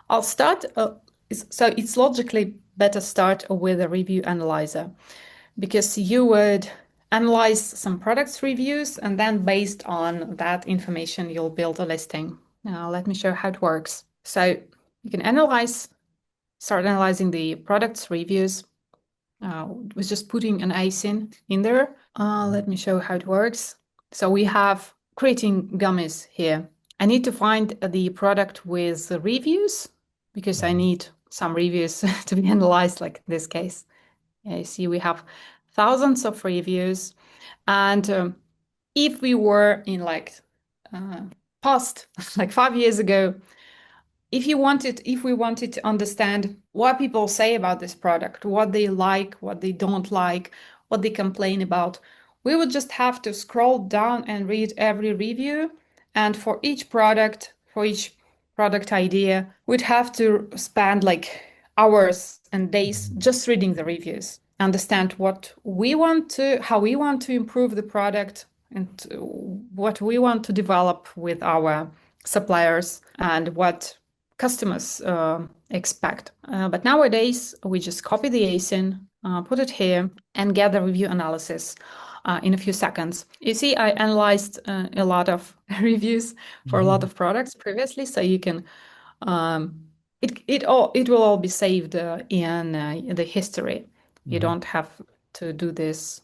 I'll start. So it's logically better start with a review analyzer because you would analyze some products reviews and then based on that information, you'll build a listing. Now, let me show how it works. So you can start analyzing the products reviews with just putting an ASIN in there. Let me show how it works. So we have creating gummies here. I need to find the product with reviews because I need some reviews to be analyzed, like this case. You see, we have thousands of reviews. And if we were in past, like 5 years ago, if we wanted to understand what people say about this product, what they like, what they don't like, what they complain about, we would just have to scroll down and read every review. And for each product idea, we'd have to spend like hours and days just reading the reviews, understand how we want to improve the product and what we want to develop with our suppliers and what customers expect. But nowadays, we just copy the ASIN, put it here, and get the review analysis in a few seconds. You see, I analyzed a lot of reviews for a lot of products previously, so you can it will all be saved in the history. You don't have to do this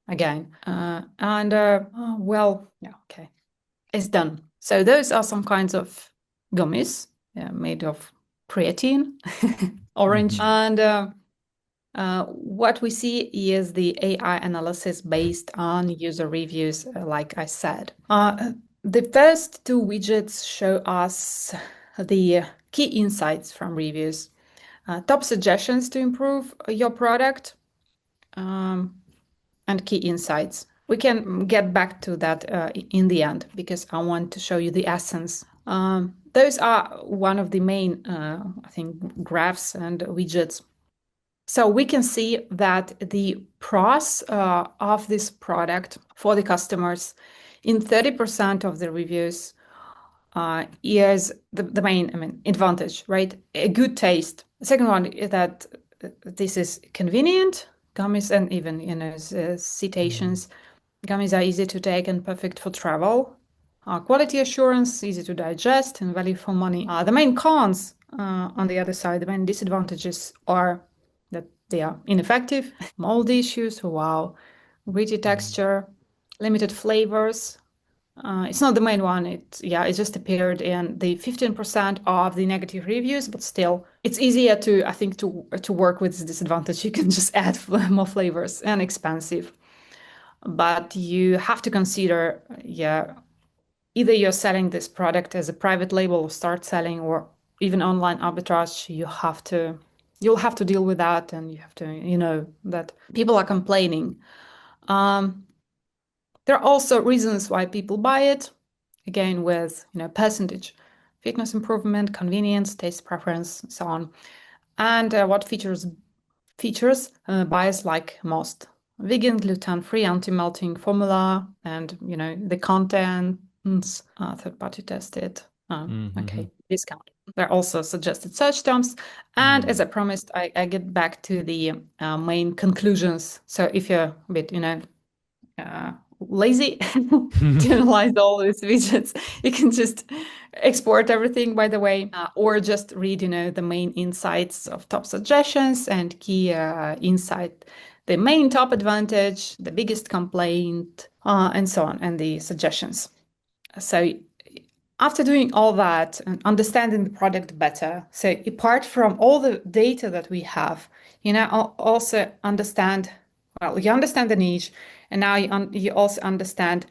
again. Well, yeah, okay, it's done. So those are some kinds of gummies made of creatine, orange. And what we see is the AI analysis based on user reviews, like I said. The first two widgets show us the key insights from reviews, top suggestions to improve your product, and key insights. We can get back to that in the end because I want to show you the essence. Those are one of the main, I think, graphs and widgets. So we can see that the pros of this product for the customers in 30% of the reviews is the main, advantage, right? A good taste. The second one is that this is convenient. Gummies and even, citations. Gummies are easy to take and perfect for travel. Quality assurance, easy to digest and value for money. The main cons on the other side, the main disadvantages are that they are ineffective, mold issues, wow, gritty texture, limited flavors. It's not the main one. It just appeared in the 15% of the negative reviews, but still, it's easier to work with this disadvantage. You can just add more flavors and expensive. But you have to consider, either you're selling this product as a private label or start selling, or even online arbitrage. You'll have to deal with that, and you have to, that people are complaining. There are also reasons why people buy it, again, with percentage, fitness improvement, convenience, taste preference, and so on. And what features buyers like most: vegan, gluten-free, anti-melting formula, and the contents, third-party tested. Okay, discount. There are also suggested search terms. And as I promised, I get back to the main conclusions. So if you're a bit, lazy to analyze all these widgets, you can just export everything, by the way, or just read, the main insights of top suggestions and key insight, the main top advantage, the biggest complaint, and so on, and the suggestions. So after doing all that and understanding the product better, so apart from all the data that we have, also understand, you understand the niche, and now you also understand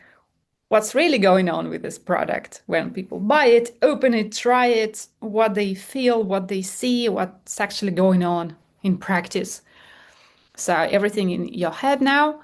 what's really going on with this product when people buy it, open it, try it, what they feel, what they see, what's actually going on in practice. So everything in your head now.